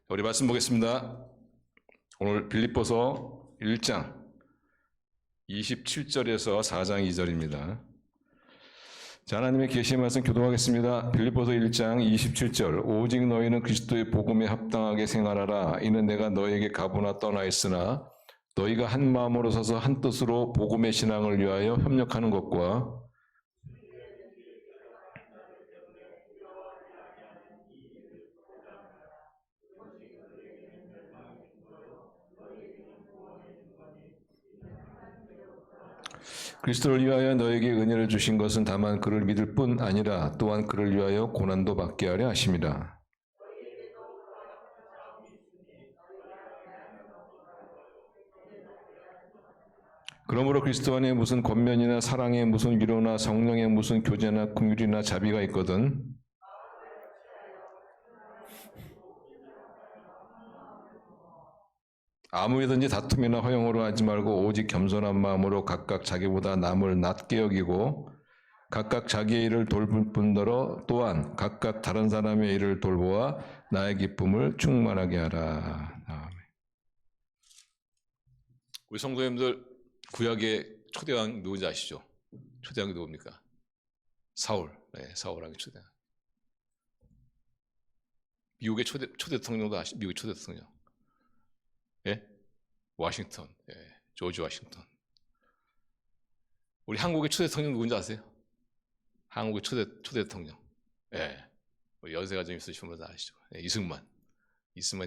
우리 말씀 보겠습니다. 오늘 빌립보서 1장 27절에서 4장 2절입니다. 자, 하나님의 계시의 말씀 교독하겠습니다. 빌립보서 1장 27절 오직 너희는 그리스도의 복음에 합당하게 생활하라. 이는 내가 너희에게 가보나 떠나 있으나 너희가 한 마음으로 서서 한 뜻으로 복음의 신앙을 위하여 협력하는 것과 그리스도를 위하여 너에게 은혜를 주신 것은 다만 그를 믿을 뿐 아니라 또한 그를 위하여 고난도 받게 하려 하심이라. 그러므로 그리스도 안에 무슨 권면이나 사랑에 무슨 위로나 성령에 무슨 교제나 긍휼이나 자비가 있거든 아무에든지 다툼이나 허용으로 하지 말고 오직 겸손한 마음으로 각각 자기보다 남을 낮게 여기고 각각 자기의 일을 돌볼 뿐더러 또한 각각 다른 사람의 일을 돌보아 나의 기쁨을 충만하게 하라. 아멘. 우리 성도님들 구약의 초대왕 누군지 아시죠? 초대왕이 누굽니까? 사울. 네, 사울왕이 초대왕. 미국의 초대 대통령도 아시죠? 미국의 초대 대통령. 예? 워싱턴. 예, 조지 워싱턴. 우리 한국의 초대 대통령 누군지 아세요? 한국의 초대 대통령. 예. 연세가 좀 있으신 분들 아시죠? 예, 이승만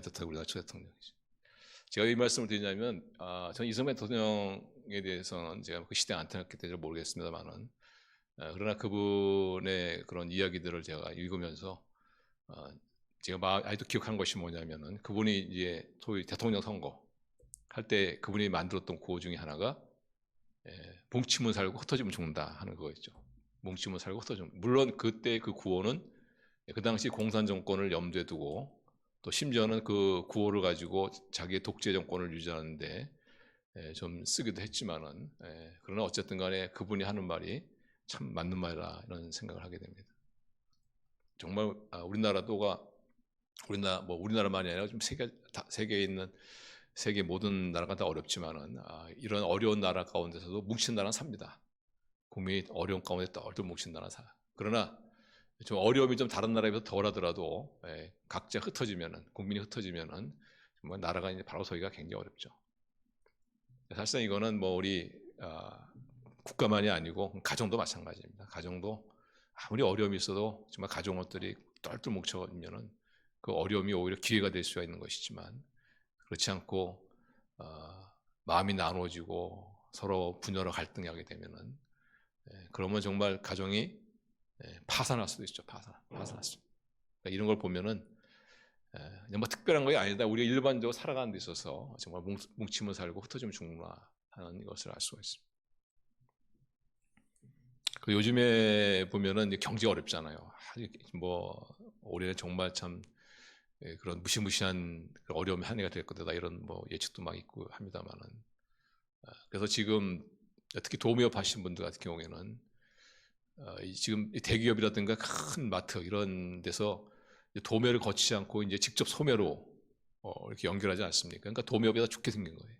대통령 우리나라 초대 대통령이죠. 제가 이 말씀을 드리냐면, 저는 이승만 대통령에 대해서는 제가 그 시대에 안 태어났기 때문에 모르겠습니다만은, 그러나 그분의 그런 이야기들을 제가 읽으면서, 제가 아직도 기억하는 것이 뭐냐면은, 그분이 이제 소위 대통령 선거 할 때 그분이 만들었던 구호 중에 하나가, 뭉치면 살고 흩어지면 죽는다 하는 거였죠. 뭉치면 살고 흩어지면. 물론 그때 그 구호는 그 당시 공산 정권을 염두에 두고 또 심지어는 그 구호를 가지고 자기의 독재 정권을 유지하는데 좀 쓰기도 했지만은 그러나 어쨌든 간에 그분이 하는 말이 참 맞는 말이라 이런 생각을 하게 됩니다. 정말 우리나라만이 아니라 좀 세계에 있는 세계 모든 나라가 다 어렵지만은 이런 어려운 나라 가운데서도 뭉친 나라는 삽니다. 국민이 어려운 가운데 똘똘 뭉친 나라 사. 그러나 좀 어려움이 좀 다른 나라에 비해서 덜하더라도 각자 흩어지면은 국민이 흩어지면은 정말 나라가 이제 바로 서기가 굉장히 어렵죠. 사실상 이거는 뭐 우리 국가만이 아니고 가정도 마찬가지입니다. 가정도 아무리 어려움이 있어도 정말 가정원들이 똘똘 뭉쳐지면은 그 어려움이 오히려 기회가 될 수가 있는 것이지만 그렇지 않고 마음이 나누어지고 서로 분열과 갈등이 하게 되면은 그러면 정말 가정이 파산할 수도 있죠. 파산할 수. 그러니까 이런 걸 보면은 뭐 특별한 것이 아니다. 우리가 일반적으로 살아가는 데 있어서 정말 뭉치면 살고 흩어지면 죽는구나 하는 것을 알 수가 있습니다. 그 요즘에 보면은 경제가 어렵잖아요. 뭐 올해는 정말 참 그런 무시무시한 어려움이 한 해가 될 거다 이런 뭐 예측도 막 있고 합니다만은 그래서 지금 특히 도매업 하신 분들 같은 경우에는 지금 대기업이라든가 큰 마트 이런 데서 도매를 거치지 않고 이제 직접 소매로 이렇게 연결하지 않습니까? 그러니까 도매업에다 죽게 생긴 거예요.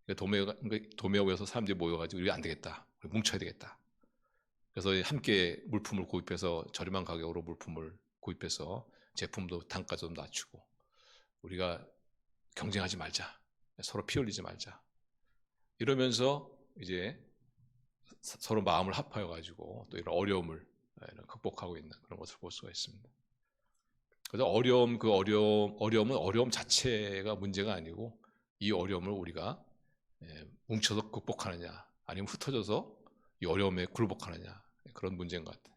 그러니까 도매업에서 사람들이 모여가지고 이게 안 되겠다, 우리 뭉쳐야 되겠다. 그래서 함께 물품을 구입해서 저렴한 가격으로 물품을 구입해서 제품도 단가 좀 낮추고 우리가 경쟁하지 말자, 서로 피 흘리지 말자. 이러면서 이제 서로 마음을 합하여 가지고 또 이런 어려움을 극복하고 있는 그런 것을 볼 수가 있습니다. 그래서 어려움은 어려움 자체가 문제가 아니고 이 어려움을 우리가 뭉쳐서 극복하느냐 아니면 흩어져서 이 어려움에 굴복하느냐 그런 문제인 것 같아요.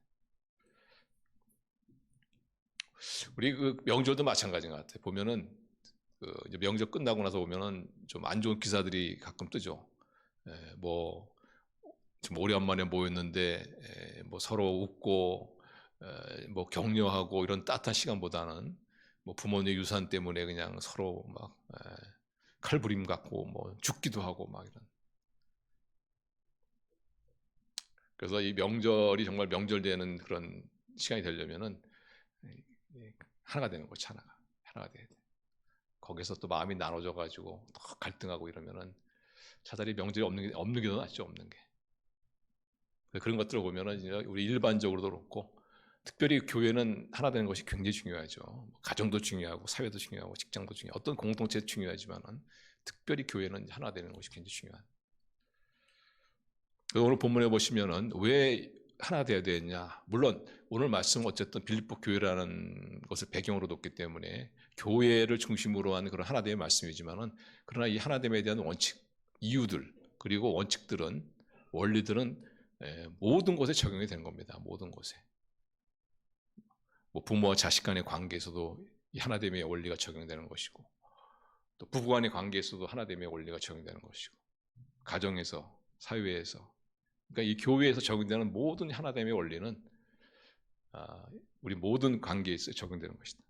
우리 그 명절도 마찬가지인 것 같아요. 보면은 이제 명절 끝나고 나서 보면은 좀 안 좋은 기사들이 가끔 뜨죠. 뭐 좀 오래간만에 모였는데 뭐 서로 웃고 뭐 격려하고 이런 따뜻한 시간보다는 뭐 부모님 유산 때문에 그냥 서로 막 칼부림 갖고 뭐 죽기도 하고 막 이런. 그래서 이 명절이 정말 명절되는 그런 시간이 되려면은 하나가 되는 거죠. 하나가 돼야 돼. 거기서 또 마음이 나눠져 가지고 갈등하고 이러면은 차라리 명절이 없는 게 더 낫죠. 없는 게. 그런 것들을 보면은 이제 우리 일반적으로도 그렇고 특별히 교회는 하나 되는 것이 굉장히 중요하죠. 가정도 중요하고 사회도 중요하고 직장도 중요하고 어떤 공동체도 중요하지만은 특별히 교회는 하나 되는 것이 굉장히 중요한. 오늘 본문에 보시면은 왜 하나 되어야 되느냐. 물론 오늘 말씀은 어쨌든 빌립보 교회라는 것을 배경으로 뒀기 때문에 교회를 중심으로 한 그런 하나됨의 말씀이지만은 그러나 이 하나됨에 대한 원칙, 이유들 그리고 원칙들은 원리들은 모든 곳에 적용이 되는 겁니다. 모든 곳에. 뭐 부모와 자식 간의 관계에서도 이 하나됨의 원리가 적용되는 것이고 또 부부 간의 관계에서도 하나됨의 원리가 적용되는 것이고 가정에서 사회에서 그러니까 이 교회에서 적용되는 모든 하나됨의 원리는 우리 모든 관계에 적용되는 것이다.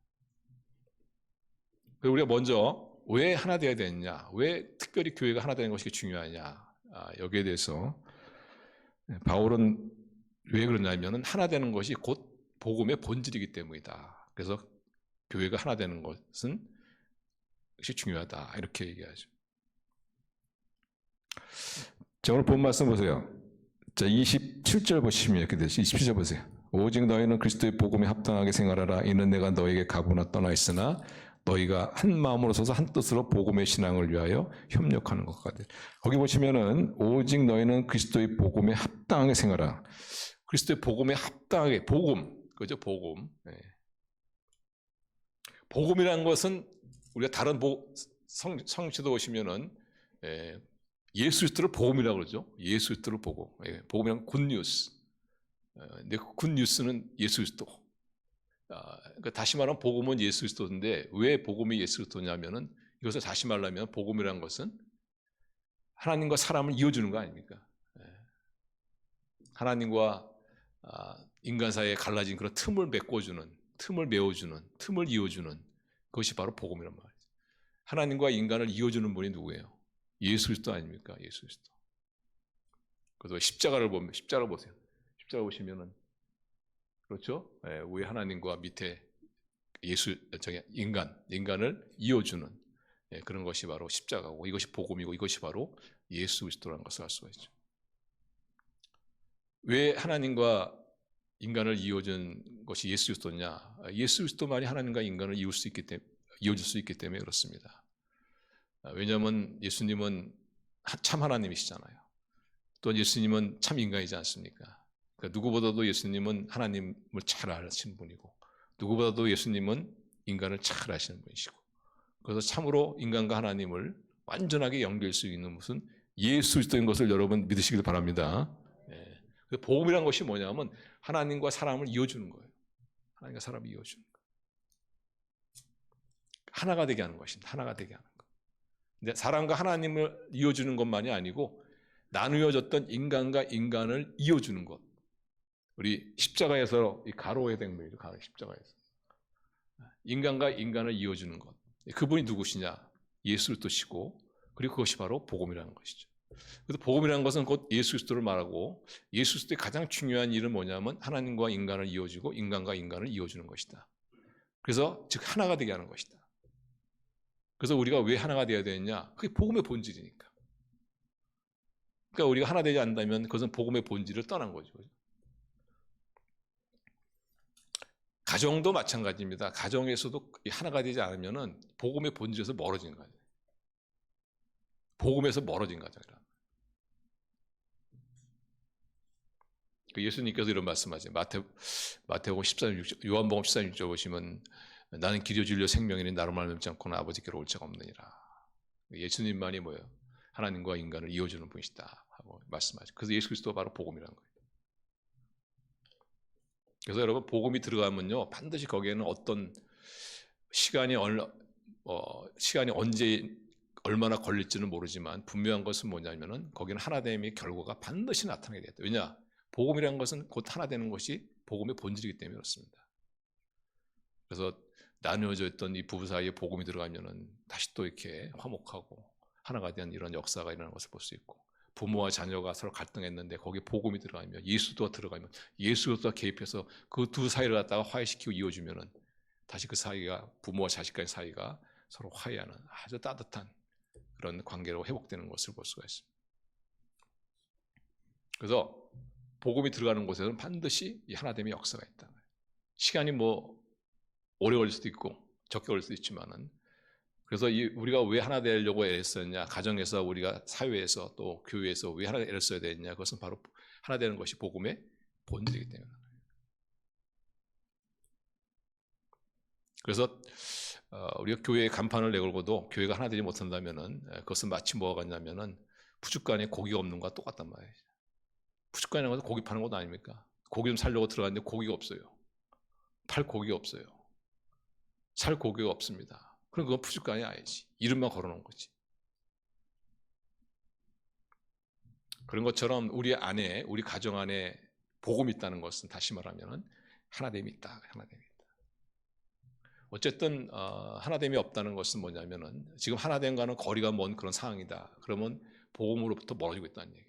그리고 우리가 먼저 왜 하나 되어야 되느냐, 왜 특별히 교회가 하나 되는 것이 중요하냐, 여기에 대해서 바울은 왜 그러냐면 하나 되는 것이 곧 복음의 본질이기 때문이다. 그래서 교회가 하나 되는 것은 것이 중요하다 이렇게 얘기하죠. 자, 오늘 본 말씀 보세요. 자, 27절 보시면 이렇게 되죠. 27절 보세요. 오직 너희는 그리스도의 복음에 합당하게 생활하라. 이는 내가 너에게 가보나 떠나 있으나 너희가 한 마음으로 서서 한 뜻으로 복음의 신앙을 위하여 협력하는 것 같아요. 거기 보시면은 오직 너희는 그리스도의 복음에 합당하게 생활하라. 그리스도의 복음에 합당하게 복음 그죠? 복음. 네. 복음이라는 것은 우리가 다른 성시도 보시면은 예수 그리스도를 복음이라고 그러죠. 예수 그리스도를 복음. 복음이란 굿뉴스. 근데 굿뉴스는 예수 그리스도. 그러니까 다시 말하면 복음은 예수 그리스도인데 왜 복음이 예수 그리스도냐면은 이것을 다시 말하면 복음이라는 것은 하나님과 사람을 이어주는 거 아닙니까? 하나님과 인간 사이에 갈라진 그런 틈을 메꿔주는, 틈을 메워주는, 틈을 이어주는 그것이 바로 복음이란 말이죠. 하나님과 인간을 이어주는 분이 누구예요? 예수 그리스도 아닙니까? 예수 그리스도. 그래서 십자가를 보세요. 십자가 보시면은 그렇죠? 위에 하나님과 밑에 인간을 이어주는 그런 것이 바로 십자가고 이것이 복음이고 이것이 바로 예수 그리스도라는 것을 알 수가 있죠. 왜 하나님과 인간을 이어준 것이 예수 그리스도냐? 예수 그리스도만이 하나님과 인간을 이어줄 수 있기 때문에 그렇습니다. 왜냐하면 예수님은 참 하나님이시잖아요. 또 예수님은 참 인간이지 않습니까? 그러니까 누구보다도 예수님은 하나님을 잘 아시는 분이고 누구보다도 예수님은 인간을 잘 아시는 분이시고 그래서 참으로 인간과 하나님을 완전하게 연결할 수 있는 무슨 예수 그리스도인 것을 여러분 믿으시길 바랍니다. 복음이란 것이 뭐냐면 하나님과 사람을 이어주는 거예요. 하나님과 사람을 이어주는 거예요. 하나가 되게 하는 것입니다. 하나가 되게 하는 것. 근데 사람과 하나님을 이어주는 것만이 아니고 나누어졌던 인간과 인간을 이어주는 것. 우리 십자가에서 이 가로의 백미죠. 십자가에서 인간과 인간을 이어주는 것. 그분이 누구시냐? 예수 그리스도시고 그리고 그것이 바로 복음이라는 것이죠. 그래서 복음이라는 것은 곧 예수 그리스도를 말하고 예수 그리스도의 가장 중요한 일은 뭐냐면 하나님과 인간을 이어주고 인간과 인간을 이어주는 것이다. 그래서 즉 하나가 되게 하는 것이다. 그래서 우리가 왜 하나가 되어야 되느냐? 그게 복음의 본질이니까. 그러니까 우리가 하나 되지 않는다면 그것은 복음의 본질을 떠난 거죠. 가정도 마찬가지입니다. 가정에서도 하나가 되지 않으면 복음의 본질에서 멀어진 거예요. 복음에서 멀어진 가정이라. 예수님께서 이런 말씀하세요. 마태복음 14장 요한복음 14장 6절 보시면 나는 길이요 진리요 생명이니 나로 말미암지 믿지 않고는 아버지께로 올 자가 없느니라. 예수님만이 뭐예요? 하나님과 인간을 이어주는 분이시다 하고 말씀하죠. 그래서 예수 그리스도가 바로 복음이라는 거예요. 그래서 여러분 복음이 들어가면요 반드시 거기에는 어떤 시간이 언제 얼마나 걸릴지는 모르지만 분명한 것은 뭐냐면은 거기는 하나됨의 결과가 반드시 나타나게 되겠다. 왜냐? 복음이라는 것은 곧 하나 되는 것이 복음의 본질이기 때문에 그렇습니다. 그래서 나누어져 있던 이 부부 사이에 복음이 들어가면은 다시 또 이렇게 화목하고 하나가 된 이런 역사가 일어나는 것을 볼 수 있고 부모와 자녀가 서로 갈등했는데 거기에 복음이 들어가면 예수도 들어가면 예수도 개입해서 그 두 사이를 갖다가 화해시키고 이어주면은 다시 그 사이가 부모와 자식 간의 사이가 서로 화해하는 아주 따뜻한 그런 관계로 회복되는 것을 볼 수가 있습니다. 그래서 복음이 들어가는 곳에는 반드시 이 하나됨의 역사가 있다. 시간이 뭐 오래 걸릴 수도 있고 적게 걸릴 수도 있지만은, 그래서 우리가 왜 하나 되려고 애를 썼냐, 가정에서, 우리가 사회에서, 또 교회에서 왜 하나 애를 써야 되느냐, 그것은 바로 하나 되는 것이 복음의 본질이기 때문에. 그래서 우리가 교회에 간판을 내걸고도 교회가 하나 되지 못한다면은 그것은 마치 뭐가 같냐면은 푸주간에 고기가 없는 것과 똑같단 말이에요. 푸주간에 가서 고기 파는 것도 아닙니까? 고기 좀 살려고 들어갔는데 고기가 없어요. 팔 고기가 없어요. 살 고기가 없습니다. 그럼 그건 푸주간이 아니지. 이름만 걸어놓은 거지. 그런 것처럼 우리 안에, 우리 가정 안에 복음이 있다는 것은, 다시 말하면 하나됨이 있다. 하나됨이 있다. 어쨌든 하나됨이 없다는 것은 뭐냐면은 지금 하나됨과는 거리가 먼 그런 상황이다. 그러면 복음으로부터 멀어지고 있다는 얘기예요.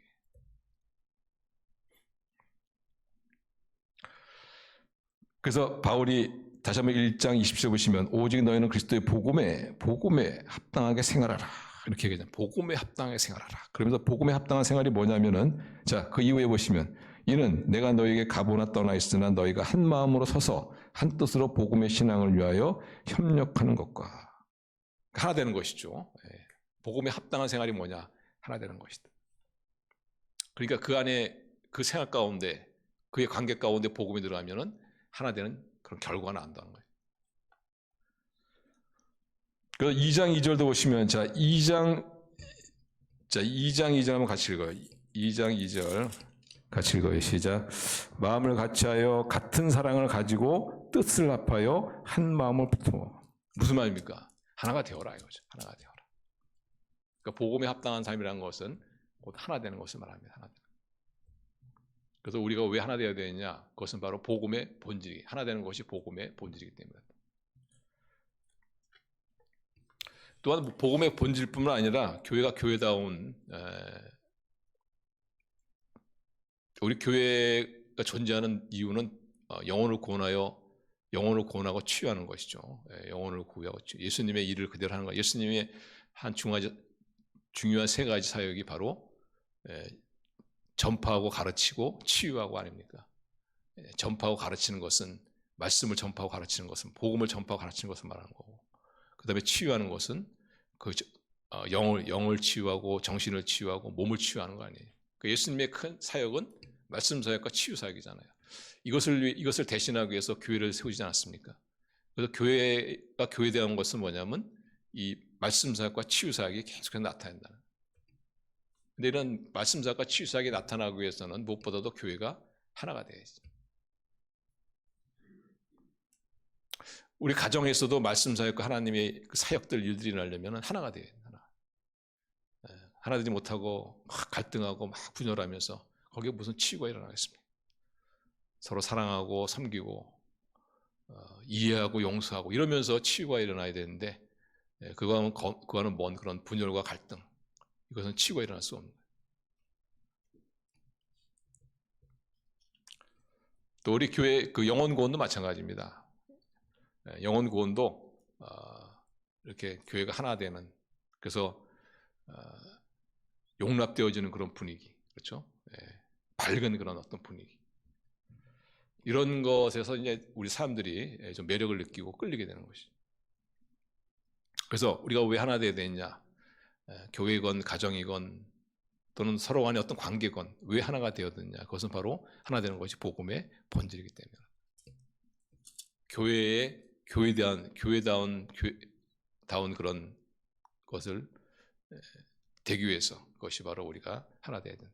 그래서 바울이 다시 한번 1장 20절 보시면, 오직 너희는 그리스도의 복음에 합당하게 생활하라. 이렇게 얘기하잖아요. 복음에 합당하게 생활하라. 그러면서 복음에 합당한 생활이 뭐냐면은, 자, 그 이후에 보시면, 이는 내가 너희에게 가보나 떠나 있으나 너희가 한 마음으로 서서 한 뜻으로 복음의 신앙을 위하여 협력하는 것과, 하나 되는 것이죠. 복음에 합당한 생활이 뭐냐? 하나 되는 것이다. 그러니까 그 안에, 그 생활 가운데, 그의 관계 가운데 복음이 들어가면은 하나 되는 그런 결과가 나온다는 거예요. 그 2장 2절도 보시면, 자, 2장 2절 한번 같이 읽어요. 2장 2절 같이 읽어요. 시작. 마음을 같이하여 같은 사랑을 가지고 뜻을 합하여 한 마음을 붙어. 무슨 말입니까? 하나가 되어라 이거죠. 하나가 되어라. 그러니까 복음에 합당한 삶이라는 것은 곧 하나 되는 것을 말합니다. 하나 되는. 그래서 우리가 왜 하나 되어야 되느냐? 그것은 바로 복음의 본질이, 하나 되는 것이 복음의 본질이기 때문에. 또한 복음의 본질뿐만 아니라 교회가 교회다운, 우리 교회가 존재하는 이유는 영혼을 구원하고 치유하는 것이죠. 영혼을 구하고 예수님의 일을 그대로 하는 거예요. 예수님의 한 중요한 세 가지 사역이 바로 전파하고 가르치고 치유하고 아닙니까? 전파하고 가르치는 것은, 말씀을 전파하고 가르치는 것은, 복음을 전파하고 가르치는 것을 말하는 거고, 그 다음에 치유하는 것은 그 영을 치유하고 정신을 치유하고 몸을 치유하는 거 아니에요. 그 예수님의 큰 사역은 말씀 사역과 치유 사역이잖아요. 이것을 대신하기 위해서 교회를 세우지 않았습니까? 그래서 교회가 교회되는 것은 뭐냐면 이 말씀 사역과 치유 사역이 계속해서 나타난다는. 근데 이런 말씀 사역과 치유 사역이 나타나기 위해서는 무엇보다도 교회가 하나가 돼야지. 우리 가정에서도 말씀 사역과 하나님의 그 사역들 일들이 나려면 하나가 돼야 돼요. 하나 되지 못하고 막 갈등하고 막 분열하면서 거기에 무슨 치유가 일어나겠습니까? 서로 사랑하고 섬기고 이해하고 용서하고 이러면서 치유가 일어나야 되는데, 그거는 먼 그런 분열과 갈등, 이것은 치유가 일어날 수 없는 거예요. 또 우리 교회 그 영혼 구원도 마찬가지입니다. 영혼 구원도 이렇게 교회가 하나 되는, 그래서 용납되어지는 그런 분위기, 그렇죠? 밝은 그런 어떤 분위기, 이런 것에서 이제 우리 사람들이 좀 매력을 느끼고 끌리게 되는 것이죠. 그래서 우리가 왜 하나 되어야 되느냐? 교회건 가정이건 또는 서로 간의 어떤 관계건 왜 하나가 되어야 되느냐? 그것은 바로 하나 되는 것이 복음의 본질이기 때문에. 교회다운 그런 것을 되기 위해서, 그것이 바로 우리가 하나 되어야 된다.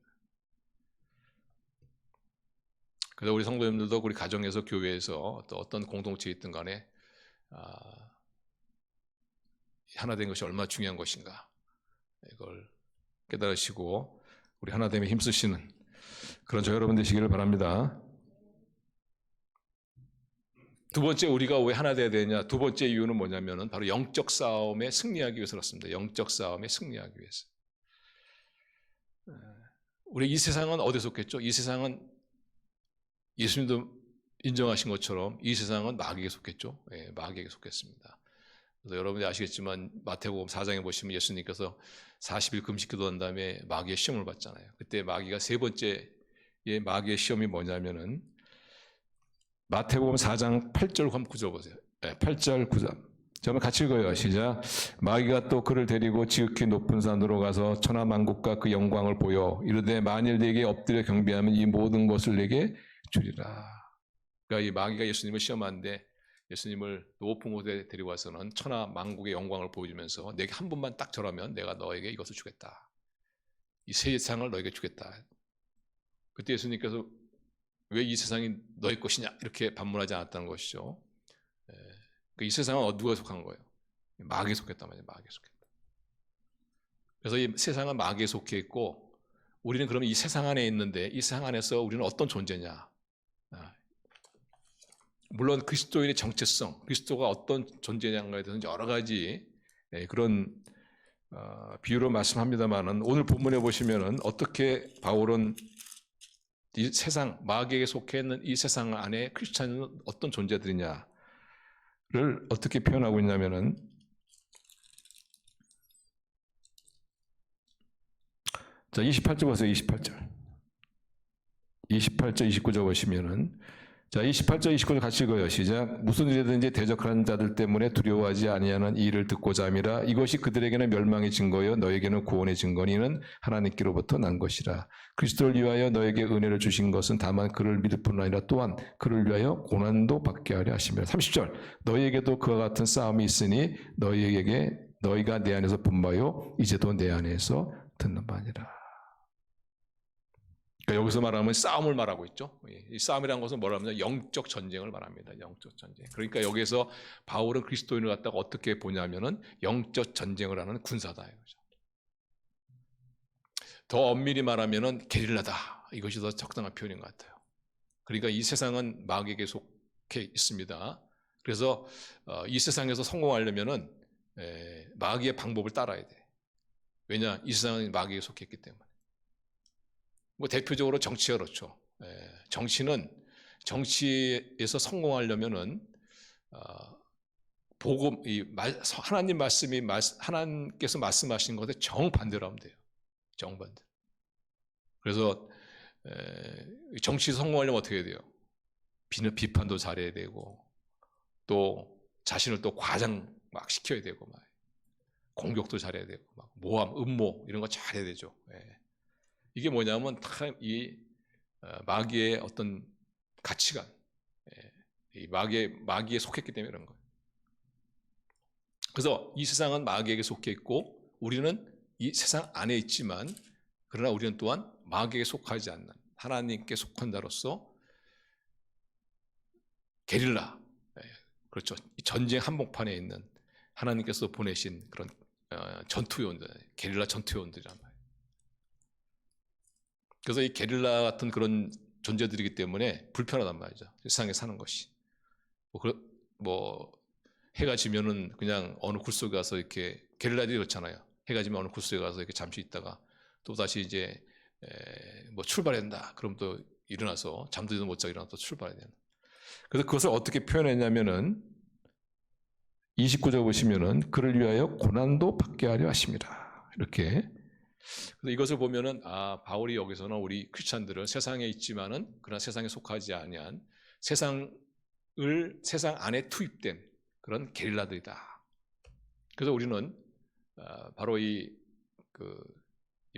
그래서 우리 성도님들도 우리 가정에서, 교회에서 또 어떤 공동체에 있든 간에 하나 된 것이 얼마나 중요한 것인가, 이걸 깨달으시고 우리 하나됨에 힘쓰시는 그런 저 여러분 되시기를 바랍니다. 두 번째, 우리가 왜 하나 돼야 되냐? 두 번째 이유는 뭐냐면은 바로 영적 싸움에 승리하기 위해서 그렇습니다. 영적 싸움에 승리하기 위해서. 우리 이 세상은 어디에 속했죠? 이 세상은 예수님도 인정하신 것처럼 이 세상은 마귀에게 속했죠. 마귀에게 속했습니다. 그래서 여러분이 아시겠지만 마태복음 4장에 보시면 예수님께서 40일 금식 기도한 다음에 마귀의 시험을 받잖아요. 그때 마귀가 세 번째의 마귀의 시험이 뭐냐면은 마태복음 4장 8절 한번 구절 보세요. 8절 9절. 저는 같이 읽어요. 시작. 마귀가 또 그를 데리고 지극히 높은 산으로 가서 천하만국과 그 영광을 보여 이르되 만일 네게 엎드려 경배하면 이 모든 것을 내게 주리라. 그러니까 이 마귀가 예수님을 시험하는데 예수님을 높은 곳에 데리고 와서는 천하만국의 영광을 보여주면서 내게 한 번만 딱 절하면 내가 너에게 이것을 주겠다. 이 세상을 너에게 주겠다. 그때 예수님께서 왜 이 세상이 너의 것이냐 이렇게 반문하지 않았다는 것이죠. 이 세상은 누가 속한 거예요? 마귀에 속했단 말이에요. 마귀에 속했다. 그래서 이 세상은 마귀에 속해 있고 우리는 그러면 이 세상 안에 있는데 이 세상 안에서 우리는 어떤 존재냐? 물론 그리스도인의 정체성, 그리스도가 어떤 존재냐에 대해서 여러 가지 그런 비유로 말씀합니다만은 오늘 본문에 보시면은 어떻게 바울은 이 세상 마귀에게 속해 있는 이 세상 안에 크리스찬은 어떤 존재들이냐? 를 어떻게 표현하고 있냐면은 자 28절 보세요. 28절 29절 보시면은 자 28절 29절 같이 읽어요. 시작. 무슨 일이든지 대적하는 자들 때문에 두려워하지 아니하는 이 일을 듣고자 함이라. 이것이 그들에게는 멸망의 증거요 너에게는 구원의 증거니 이는 하나님께로부터 난 것이라. 그리스도를 위하여 너에게 은혜를 주신 것은 다만 그를 믿을 뿐 아니라 또한 그를 위하여 고난도 받게 하려 하심이라. 30절 너희에게도 그와 같은 싸움이 있으니 너희가 내 안에서 분바요 이제도 내 안에서 듣는 바니라. 그러니까 여기서 말하면 싸움을 말하고 있죠. 이 싸움이라는 것은 뭐라면 영적 전쟁을 말합니다. 영적 전쟁. 그러니까 여기서 바울은 그리스도인을 갖다가 어떻게 보냐면은 영적 전쟁을 하는 군사다. 더 엄밀히 말하면은 게릴라다. 이것이 더 적당한 표현인 것 같아요. 그러니까 이 세상은 마귀에게 속해 있습니다. 그래서 이 세상에서 성공하려면은 마귀의 방법을 따라야 돼. 왜냐? 이 세상은 마귀에게 속했기 때문에. 뭐 대표적으로 정치가 그렇죠. 정치에서 성공하려면은 복음, 하나님 말씀이 하나님께서 말씀하신 것에 정반대로 하면 돼요. 정반대. 그래서 정치 성공하려면 어떻게 해야 돼요? 비판도 잘해야 되고 또 자신을 또 과장 막 시켜야 되고 막 공격도 잘해야 되고 막 모함, 음모 이런 거 잘해야 되죠. 이게 뭐냐면 이 마귀의 어떤 가치관, 이 마귀에 속했기 때문에 그런 거예요. 그래서 이 세상은 마귀에게 속해 있고 우리는 이 세상 안에 있지만 그러나 우리는 또한 마귀에게 속하지 않는 하나님께 속한 자로서 게릴라, 그렇죠. 전쟁 한복판에 있는 하나님께서 보내신 그런 전투요원들, 게릴라 전투요원들이란 말이에요. 그래서 이 게릴라 같은 그런 존재들이기 때문에 불편하단 말이죠. 세상에 사는 것이. 해가 지면은 그냥 어느 굴 속에 가서 이렇게 게릴라들이 그렇잖아요. 해가 지면 어느 굴 속에 가서 이렇게 잠시 있다가 또 다시 이제 출발해야 된다. 그럼 또 일어나서 잠들지도 못 자고 일어나서 또 출발해야 되는. 그래서 그것을 어떻게 표현했냐면은 29절 보시면은 그를 위하여 고난도 받게 하려 하십니다. 이렇게. 그래서 이것을 보면은 바울이 여기서는 우리 크리스찬들은 세상에 있지만은 그러나 세상에 속하지 아니한 세상 안에 투입된 그런 게릴라들이다. 그래서 우리는 바로 이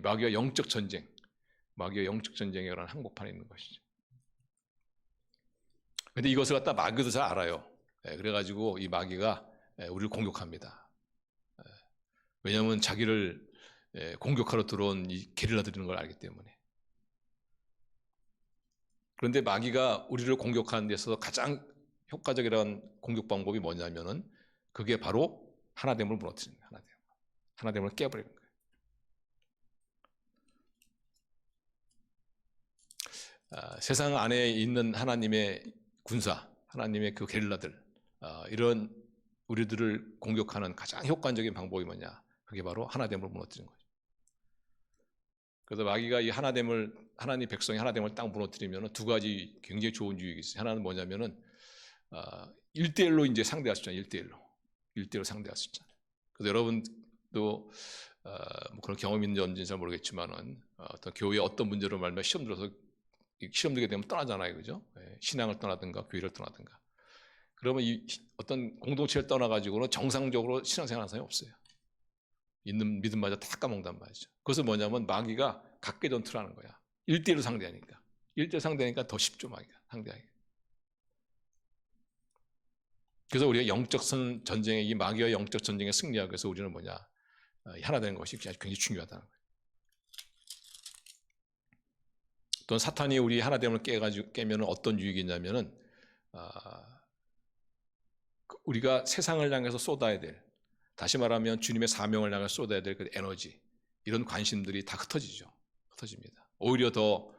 마귀와 영적 전쟁, 마귀와 영적 전쟁에 관한 한복판에 있는 것이죠. 그런데 이것을 갖다 마귀도 잘 알아요. 그래가지고 이 마귀가 우리를 공격합니다. 왜냐하면 자기를 공격하러 들어온 이 게릴라들인 걸 알기 때문에. 그런데 마귀가 우리를 공격하는 데 있어서 가장 효과적이라는 공격 방법이 뭐냐면은 그게 바로 하나됨을 무너뜨리는 거예요. 하나됨을 깨버리는 거예요. 세상 안에 있는 하나님의 군사, 하나님의 그 게릴라들, 이런 우리들을 공격하는 가장 효과적인 방법이 뭐냐? 그게 바로 하나됨을 무너뜨리는 거죠. 그래서 마귀가 이 하나님 백성이 하나됨을 딱 무너뜨리면 두 가지 굉장히 좋은 유익이 있어요. 하나는 뭐냐면은 1대1로 이제 상대할 수 있잖아요. 1대1로. 1대1로 상대할 수 있잖아요. 그래서 여러분도 뭐 그런 경험 있는지 없는지 잘 모르겠지만은 어떤 교회에 어떤 문제로 말면 시험 들어서 시험 들게 되면 떠나잖아요, 그죠? 신앙을 떠나든가 교회를 떠나든가. 그러면 이 어떤 공동체를 떠나가지고는 정상적으로 신앙생활하는 사람이 없어요. 있는 믿음마저 다 까먹는단 말이죠. 그것은 뭐냐면 마귀가 각계 전투를 하는 거야. 1대1로 상대하니까. 1대1 상대하니까 더 쉽죠, 마귀가 상대하기. 그래서 우리가 영적 전쟁에, 이 마귀와 영적 전쟁에 승리하기 위해서 우리는 뭐냐, 하나 되는 것이 굉장히 중요하다는 거예요. 또 사탄이 우리 하나됨을 깨면 어떤 유익이 있냐면은 우리가 세상을 향해서 쏟아야 될, 다시 말하면 주님의 사명을 향해 쏟아야 될 그 에너지, 이런 관심들이 다 흩어집니다. 오히려 더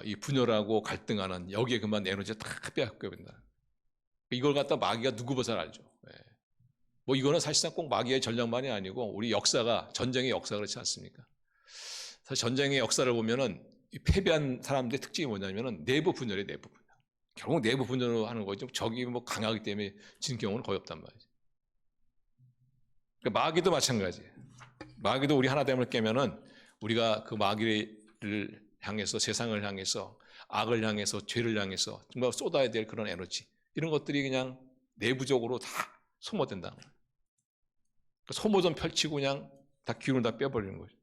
이 분열하고 갈등하는 여기에 그만 에너지가 다 빼앗겨버린다. 이걸 갖다 마귀가 누구보다 잘 알죠. 뭐 이거는 사실상 꼭 마귀의 전략만이 아니고 우리 역사가, 전쟁의 역사가 그렇지 않습니까? 사실 전쟁의 역사를 보면은 이 패배한 사람들의 특징이 뭐냐면은 내부 분열이에요, 내부 분열. 결국 내부 분열로 하는 거죠. 적이 뭐 강하기 때문에 진 경우는 거의 없단 말이죠. 그러니까 마귀도 마찬가지예요. 마귀도 우리 하나됨을 깨면은 우리가 그 마귀를 향해서, 세상을 향해서, 악을 향해서, 죄를 향해서 정말 쏟아야 될 그런 에너지, 이런 것들이 그냥 내부적으로 다 소모된다는 거예요. 소모 좀 펼치고 그냥 다 기운을 다 빼버리는 거죠.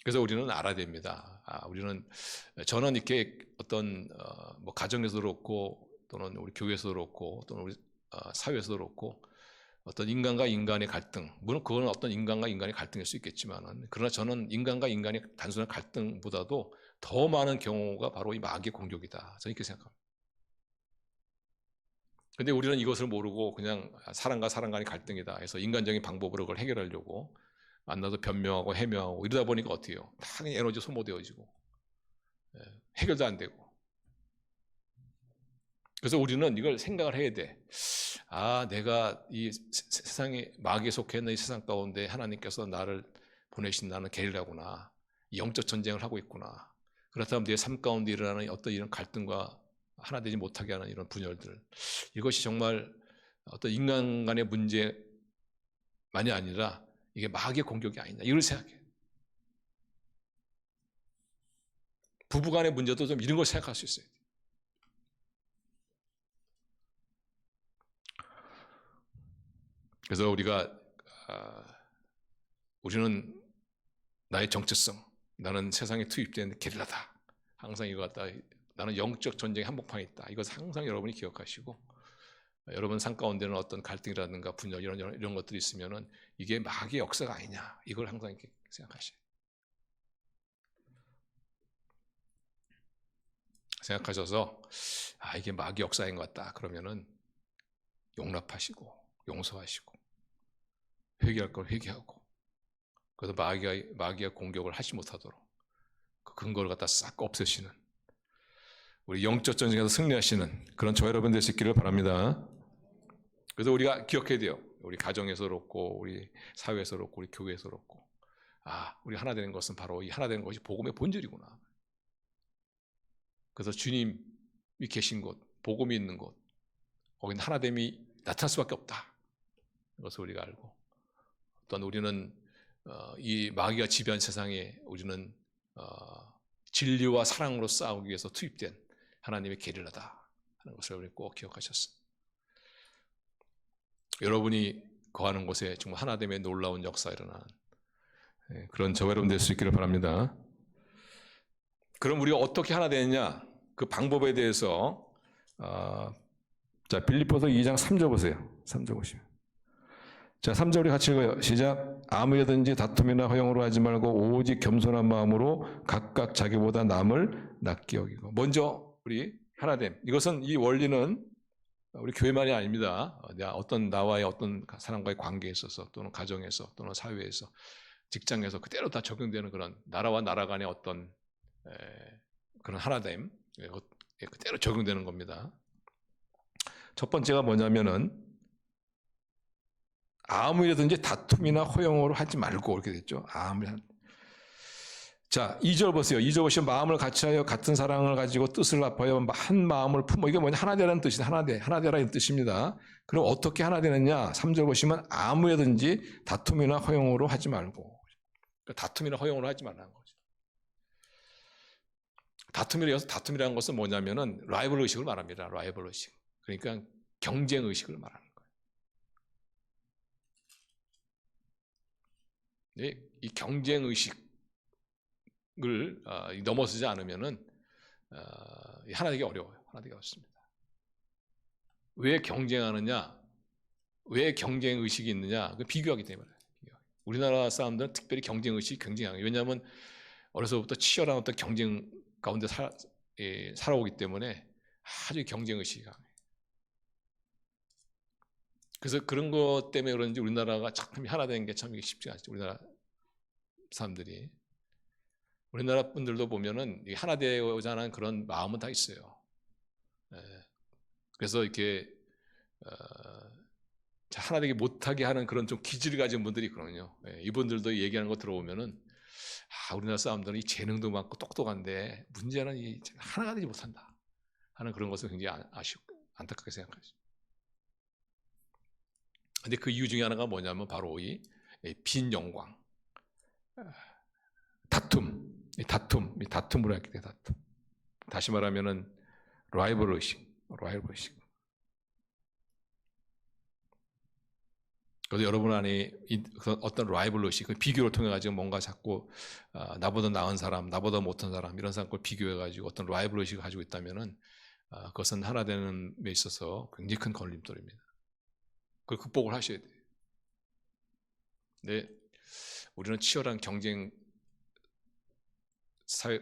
그래서 우리는 알아야 됩니다. 저는 이렇게 어떤 뭐 가정에서도 그렇고, 또는 우리 교회에서도 그렇고, 또는 우리 사회에서도 그렇고, 어떤 인간과 인간의 갈등, 물론 그거는 어떤 인간과 인간의 갈등일 수 있겠지만은, 그러나 저는 인간과 인간의 단순한 갈등보다도 더 많은 경우가 바로 이 마귀의 공격이다, 저는 이렇게 생각합니다. 근데 우리는 이것을 모르고 그냥 사람과 사람 간의 갈등이다 해서 인간적인 방법으로 그걸 해결하려고 만나서 변명하고 해명하고 이러다 보니까 어떻게 해요? 다 에너지 소모되어지고 해결도 안 되고. 그래서 우리는 이걸 생각을 해야 돼. 내가 이 세상에 마귀에 속해 있는 이 세상 가운데 하나님께서 나를 보내신, 나는 게릴라구나. 영적 전쟁을 하고 있구나. 그렇다면 내 삶 가운데 일어나는 어떤 이런 갈등과 하나 되지 못하게 하는 이런 분열들, 이것이 정말 어떤 인간 간의 문제만이 아니라 이게 마귀의 공격이 아니냐, 이걸 생각해요. 부부 간의 문제도 좀 이런 걸 생각할 수 있어요. 그래서 우리는 나의 정체성, 나는 세상에 투입된 게릴라다, 항상 이거 갖다, 나는 영적 전쟁의 한복판에 있다, 이것을 항상 여러분이 기억하시고, 여러분 삶 가운데는 어떤 갈등이라든가 분열 이런 것들이 있으면은 이게 마귀의 역사가 아니냐, 이걸 항상 이렇게 생각하셔요. 생각하셔서 이게 마귀 역사인 것 같다 그러면은 용납하시고 용서하시고 회개할 걸 회개하고, 그래서 마귀가 공격을 하지 못하도록 그 근거를 갖다 싹 없애시는, 우리 영적 전쟁에서 승리하시는 그런 저 여러분 될 수 있기를 바랍니다. 그래서 우리가 기억해야 돼요. 우리 가정에서 그렇고, 우리 사회에서 그렇고, 우리 교회에서 그렇고, 우리 하나 되는 것은 바로 이 하나 되는 것이 복음의 본질이구나. 그래서 주님이 계신 곳, 복음이 있는 곳, 거기는 하나됨이 나타날 수밖에 없다, 이것을 우리가 알고, 또한 우리는 이 마귀가 지배한 세상에 우리는 진리와 사랑으로 싸우기 위해서 투입된 하나님의 게릴라다 하는 것을 우리 꼭 기억하셨습니다. 여러분이 거하는 곳에 정말 하나됨의 놀라운 역사가 일어나는 그런 저와 여러분 될 수 있기를 바랍니다. 그럼 우리가 어떻게 하나 되느냐, 그 방법에 대해서 자, 빌립보서 2장 3절 보세요. 3절 보시면, 자, 3절 우리 같이 읽어요. 시작. 아무에든지 다툼이나 허용으로 하지 말고 오직 겸손한 마음으로 각각 자기보다 남을 낫게 여기고. 먼저 우리 하나됨, 이것은, 이 원리는 우리 교회만이 아닙니다. 나와의 어떤 사람과의 관계에 있어서, 또는 가정에서, 또는 사회에서, 직장에서 그대로 다 적용되는 그런 나라와 나라 간의 어떤 그런 하나됨, 그대로 적용되는 겁니다. 첫 번째가 뭐냐면은 아무 일이든지 다툼이나 허용으로 하지 말고, 이렇게 됐죠. 자, 2절 보세요. 2절 보시면 마음을 같이하여 같은 사랑을 가지고 뜻을 합하여 한 마음을 품어. 이게 뭐냐? 하나 되라는 뜻이다. 하나 되라는 뜻입니다. 그럼 어떻게 하나 되느냐? 3절 보시면 아무에든지 다툼이나 허용으로 하지 말고. 그러니까 다툼이나 허용으로 하지 말라는 거죠. 다툼이라는 것은 뭐냐면은 라이벌 의식을 말합니다. 라이벌 의식. 그러니까 경쟁 의식을 말하는 거예요. 네, 이 경쟁 의식을 넘어서지 않으면은 하나 되기 어려워요. 하나 되기 어렵습니다. 왜 경쟁하느냐? 왜 경쟁 의식이 있느냐? 비교하기 때문에. 우리나라 사람들은 특별히 경쟁 의식이 굉장히 강해요. 왜냐하면 어려서부터 치열한 어떤 경쟁 가운데 살아오기 때문에 아주 경쟁 의식이 강해요. 그래서 그런 것 때문에 그런지 우리나라가 참 하나 되는 게 참 쉽지 않죠. 우리나라 사람들이. 우리나라 분들도 보면은 하나 되고자 하는 그런 마음은 다 있어요. 그래서 이렇게 하나 되기 못하게 하는 그런 좀 기질을 가진 분들이 있거든요. 이분들도 얘기하는 거 들어보면은 우리나라 사람들은 이 재능도 많고 똑똑한데 문제는 이 하나가 되지 못한다 하는 그런 것을 굉장히 안타깝게 생각하죠. 근데 그 이유 중에 하나가 뭐냐면 바로 이 빈영광, 다툼으로 했기 때문에 다툼. 다시 말하면은 라이벌 의식. 그래서 여러분 안에 어떤 라이벌 의식, 비교를 통해 가지고 뭔가 자꾸 나보다 나은 사람, 나보다 못한 사람 이런 사람과 비교해 가지고 어떤 라이벌 의식을 가지고 있다면은 그것은 하나 되는 데 있어서 굉장히 큰 걸림돌입니다. 그걸 극복을 하셔야 돼요. 근데 우리는 치열한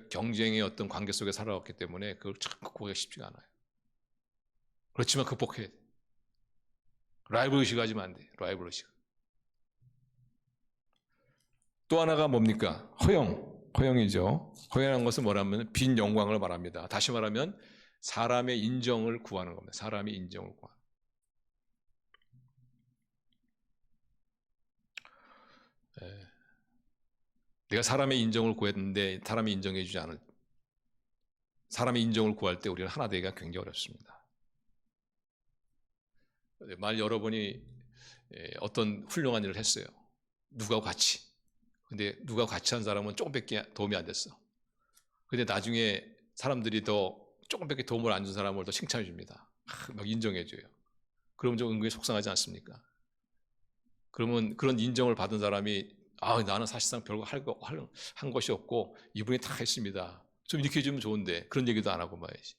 경쟁의 어떤 관계 속에 살아왔기 때문에 그걸 참 극복하기가 쉽지가 않아요. 그렇지만 극복해야 돼. 라이벌 의식 하지면 안 돼. 라이벌 의식. 또 하나가 뭡니까? 허용이죠. 허용이라는 것은 뭐라면 빈 영광을 말합니다. 다시 말하면 사람의 인정을 구하는 겁니다. 사람의 인정을 구하는. 내가 사람의 인정을 구했는데 사람이 인정해주지 않을, 사람의 인정을 구할 때 우리는 하나 되기가 굉장히 어렵습니다. 만일 여러분이 어떤 훌륭한 일을 했어요. 누가 같이. 근데 누가 같이 한 사람은 조금밖에 도움이 안 됐어. 근데 나중에 사람들이 더 조금밖에 도움을 안 준 사람을 더 칭찬해 줍니다. 막 인정해 줘요. 그러면 좀 은근히 속상하지 않습니까? 그러면 그런 인정을 받은 사람이 나는 사실상 별거 한 것이 없고 이분이 다 했습니다. 좀 이렇게 해주면 좋은데 그런 얘기도 안 하고 말이지.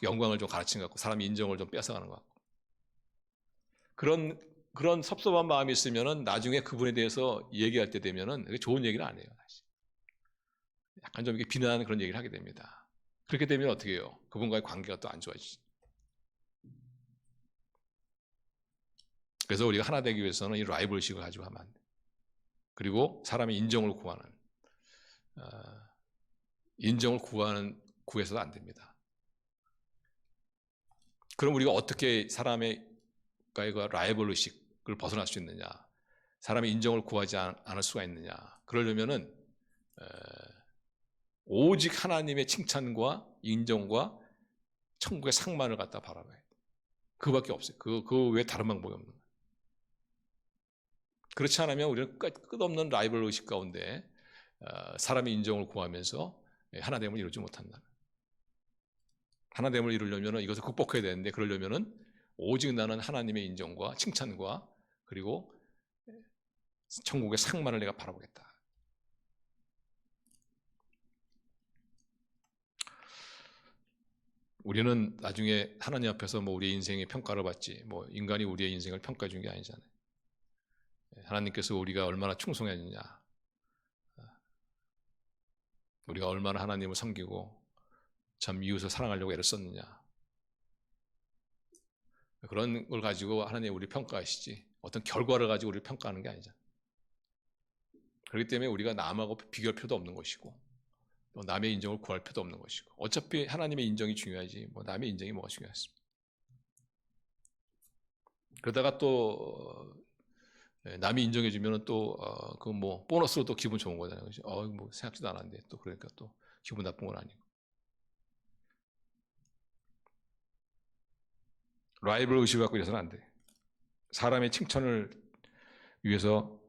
영광을 좀 가르친 것 같고 사람의 인정을 좀 뺏어가는 것 같고. 그런 섭섭한 마음이 있으면은 나중에 그분에 대해서 얘기할 때 되면은 좋은 얘기를 안 해요. 다시. 약간 좀 이렇게 비난하는 그런 얘기를 하게 됩니다. 그렇게 되면 어떻게 해요? 그분과의 관계가 또 안 좋아지지. 그래서 우리가 하나 되기 위해서는 이 라이벌 의식을 가지고 하면 안 돼. 그리고 사람의 인정을 구해서도 안 됩니다. 그럼 우리가 어떻게 사람의 라이벌 의식을 벗어날 수 있느냐? 사람의 인정을 구하지 않을 수가 있느냐? 그러려면은 오직 하나님의 칭찬과 인정과 천국의 상만을 갖다 바라봐야 돼. 그거밖에 없어요. 그 외에 다른 방법이 없는 거예요. 그렇지 않으면 우리는 끝없는 라이벌 의식 가운데 사람의 인정을 구하면서 하나됨을 이루지 못한다. 하나됨을 이루려면 이것을 극복해야 되는데 그러려면 오직 나는 하나님의 인정과 칭찬과 그리고 천국의 상만을 내가 바라보겠다. 우리는 나중에 하나님 앞에서 우리의 인생의 평가를 받지 인간이 우리의 인생을 평가해 준 게 아니잖아요. 하나님께서 우리가 얼마나 충성했느냐, 우리가 얼마나 하나님을 섬기고 참 이웃을 사랑하려고 애를 썼느냐, 그런 걸 가지고 하나님 우리 평가하시지 어떤 결과를 가지고 우리를 평가하는 게 아니잖아요. 그렇기 때문에 우리가 남하고 비교할 필요도 없는 것이고 또 남의 인정을 구할 필요도 없는 것이고 어차피 하나님의 인정이 중요하지 남의 인정이 뭐가 중요했습니까? 그러다가 또 남이 인정해주면 또 그 뭐 보너스로 또 기분 좋은 거잖아요. 그죠? 뭐 생각지도 않았는데 또 그러니까 또 기분 나쁜 건 아니고. 라이벌 의식을 갖고 이래서는 안 돼. 사람의 칭찬을 위해서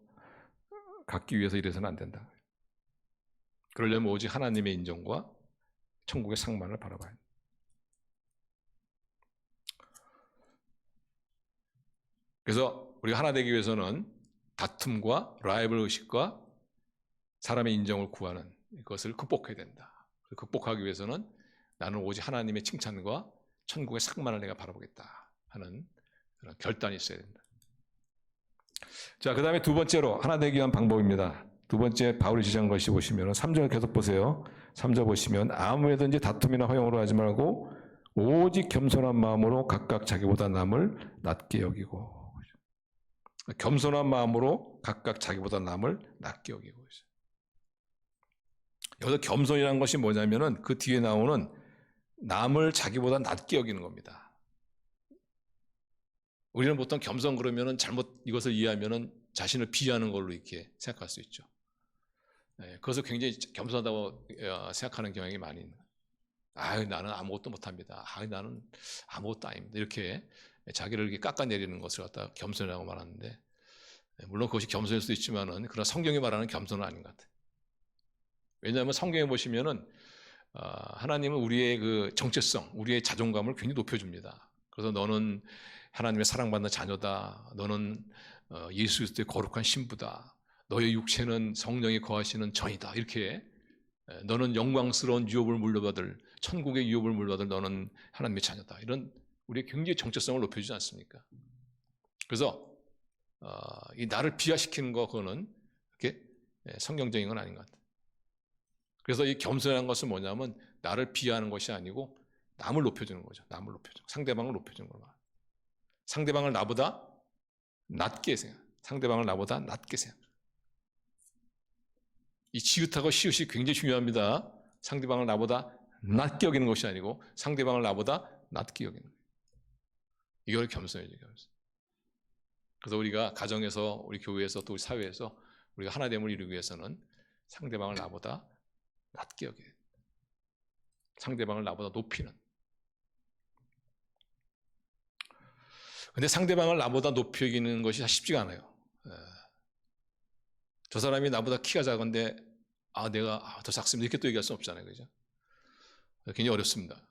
갖기 위해서 이래서는 안 된다. 그러려면 오직 하나님의 인정과 천국의 상만을 바라봐야 한다. 그래서 우리가 하나 되기 위해서는 다툼과 라이벌 의식과 사람의 인정을 구하는 이것을 극복해야 된다. 극복하기 위해서는 나는 오직 하나님의 칭찬과 천국의 상만을 내가 바라보겠다 하는 그런 결단이 있어야 된다. 자, 그 다음에 두 번째로 하나 되기 위한 방법입니다. 두 번째 바울이 지적한 것이 보시면 3절 계속 보세요. 3절 보시면 아무에든지 다툼이나 허용으로 하지 말고 오직 겸손한 마음으로 각각 자기보다 남을 낮게 여기고. 겸손한 마음으로 각각 자기보다 남을 낮게 여기고 있어요. 여기서 겸손이라는 것이 뭐냐면은 그 뒤에 나오는 남을 자기보다 낮게 여기는 겁니다. 우리는 보통 겸손 그러면은 잘못 이것을 이해하면은 자신을 비하하는 걸로 이렇게 생각할 수 있죠. 그것을 굉장히 겸손하다고 생각하는 경향이 많이 있는. 나는 아무것도 못합니다. 나는 아무것도 아닙니다. 이렇게 자기를 이렇게 깎아내리는 것을 갖다 겸손이라고 말하는데, 물론 그것이 겸손일 수도 있지만은 그러나 성경이 말하는 겸손은 아닌 것 같아요. 왜냐하면 성경에 보시면은 하나님은 우리의 그 정체성, 우리의 자존감을 굉장히 높여줍니다. 그래서 너는 하나님의 사랑받는 자녀다. 너는 예수 그리스도의 거룩한 신부다. 너의 육체는 성령이 거하시는 전이다. 이렇게 너는 영광스러운 유업을 물려받을 천국의 유업을 물려받을 너는 하나님의 자녀다. 이런 우리의 굉장히 정체성을 높여주지 않습니까? 그래서 이 나를 비하시키는 거 그거는 그렇게 성경적인 건 아닌 것 같아요. 그래서 이 겸손한 것은 뭐냐면 나를 비하하는 것이 아니고 남을 높여주는 거죠. 남을 높여주는 거. 상대방을 높여주는 거예요. 상대방을 나보다 낮게 생각. 상대방을 나보다 낮게 생각. 이 지읒하고 시읒이 굉장히 중요합니다. 상대방을 나보다 낮게 여기는 것이 아니고 상대방을 나보다 낮게 여기는 거예요. 이걸 겸손이죠. 겸손. 그래서 우리가 가정에서, 우리 교회에서, 또 우리 사회에서 우리가 하나됨을 이루기 위해서는 상대방을 나보다 낮게 여겨야 돼요. 상대방을 나보다 높이는. 근데 상대방을 나보다 높이 여기는 것이 쉽지가 않아요. 저 사람이 나보다 키가 작은데 내가 더 작습니다. 이렇게 또 얘기할 수 없잖아요. 그죠? 굉장히 어렵습니다.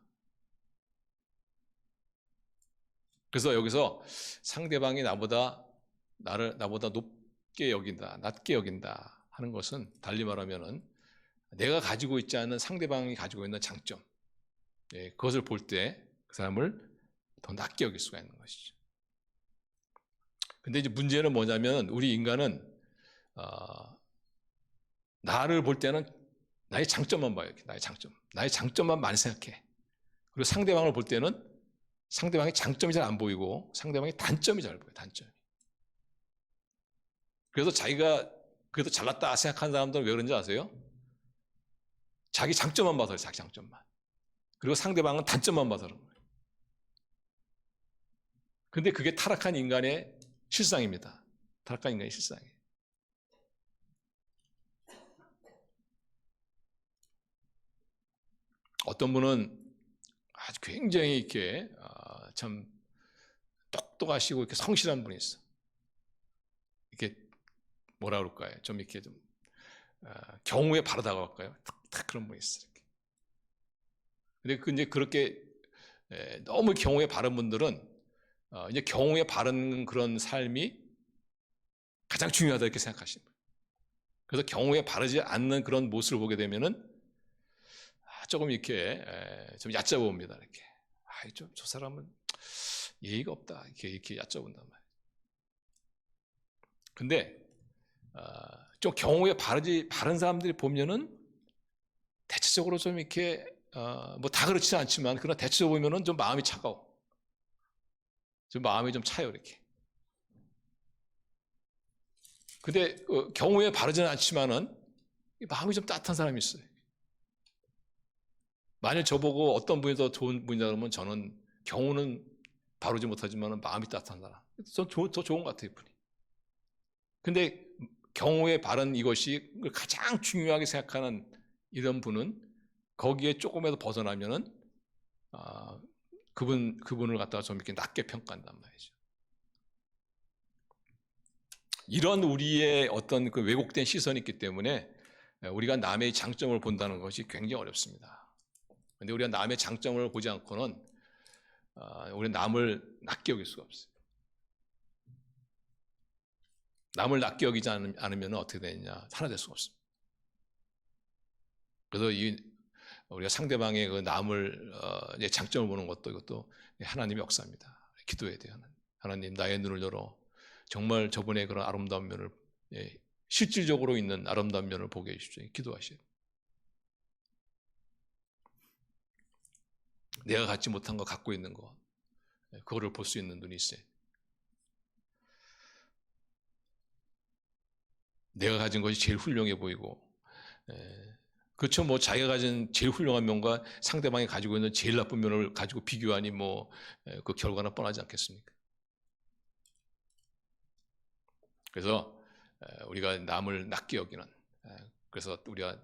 그래서 여기서 상대방이 나보다 높게 여긴다, 낮게 여긴다 하는 것은 달리 말하면은 내가 가지고 있지 않은 상대방이 가지고 있는 장점, 그것을 볼 때 그 사람을 더 낮게 여길 수가 있는 것이죠. 근데 이제 문제는 뭐냐면 우리 인간은 나를 볼 때는 나의 장점만 봐요. 나의 장점만 많이 생각해. 그리고 상대방을 볼 때는 상대방의 장점이 잘 안 보이고 상대방의 단점이 잘 보여요. 단점이. 그래서 자기가 그래도 잘났다 생각하는 사람들은 왜 그런지 아세요? 자기 장점만 봐서요. 자기 장점만. 그리고 상대방은 단점만 봐서 그런 거예요. 근데 그게 타락한 인간의 실상입니다. 타락한 인간의 실상이에요. 어떤 분은 아주 굉장히 이렇게 참 똑똑하시고 이렇게 성실한 분이 있어. 이렇게 뭐라 그럴까요? 좀 이렇게 좀 경우에 바르다고 할까요? 딱 그런 분이 있어. 이렇게. 근데 이제 그렇게 너무 경우에 바른 분들은 이제 경우에 바른 그런 삶이 가장 중요하다 이렇게 생각하시는 거예요. 그래서 경우에 바르지 않는 그런 모습을 보게 되면은 조금 이렇게 좀 얕잡아 봅니다. 이렇게 좀 저 사람은 예의가 없다 이렇게 얕잡아 본단 말이에요. 근데 좀 경우에 바른 사람들이 보면은 대체적으로 좀 이렇게 뭐 다 그렇지는 않지만 그러나 대체적으로 보면은 좀 마음이 차가워. 좀 마음이 좀 차요 이렇게. 근데 경우에 바르지는 않지만은 마음이 좀 따뜻한 사람이 있어요. 만일 저보고 어떤 분이 더 좋은 분이다 그러면 저는 경우는 바르지 못하지만 마음이 따뜻한 사람. 더 좋은 것 같아요. 분이. 근데 경우에 바른 이것이 가장 중요하게 생각하는 이런 분은 거기에 조금이라도 벗어나면은 그분을 갖다가 좀 이렇게 낮게 평가한단 말이죠. 이런 우리의 어떤 그 왜곡된 시선이 있기 때문에 우리가 남의 장점을 본다는 것이 굉장히 어렵습니다. 그런데 우리가 남의 장점을 보지 않고는 우리는 남을 낮게 여길 수가 없어요. 남을 낮게 여기지 않으면 어떻게 되느냐? 하나 될 수가 없습니다. 그래서 우리가 상대방의 그 남을 장점을 보는 것도 이것도 하나님의 역사입니다. 기도해야 돼요. 하나님 나의 눈을 열어 정말 저분의 그런 아름다운 면을 실질적으로 있는 아름다운 면을 보게 해주십시오. 기도하셔야 돼요. 내가 갖지 못한 거 갖고 있는 거 그거를 볼 수 있는 눈이 있어요. 내가 가진 것이 제일 훌륭해 보이고 그렇죠. 뭐 자기가 가진 제일 훌륭한 면과 상대방이 가지고 있는 제일 나쁜 면을 가지고 비교하니 뭐 그 결과는 뻔하지 않겠습니까? 그래서 우리가 남을 낮게 여기는 그래서 우리가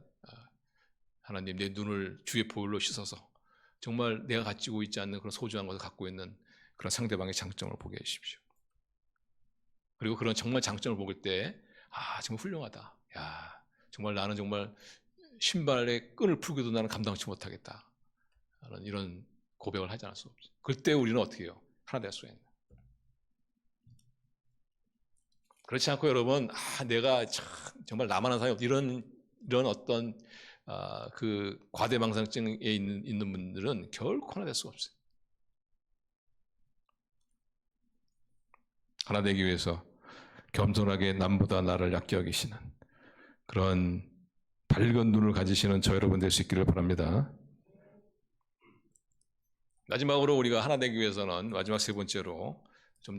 하나님 내 눈을 주의 보혈로 씻어서 정말 내가 가지고 있지 않는 그런 소중한 것을 갖고 있는 그런 상대방의 장점을 보게 해주십시오. 그리고 그런 정말 장점을 보길 때 정말 훌륭하다. 야, 정말 나는 정말 신발의 끈을 풀고도 나는 감당치 못하겠다. 이런 고백을 하지 않을 수 없어요. 그때 우리는 어떻게 해요? 하나 될 수가 있는. 그렇지 않고 여러분, 내가 정말 나만한 사람이 없다. 이런 어떤 그 과대망상증에 있는 분들은 결코 하나 될 수가 없어요. 하나 되기 위해서 겸손하게 남보다 나를 얕게 여기시는 그런 밝은 눈을 가지시는 저 여러분 될 수 있기를 바랍니다. 마지막으로 우리가 하나 되기 위해서는 마지막 세 번째로 좀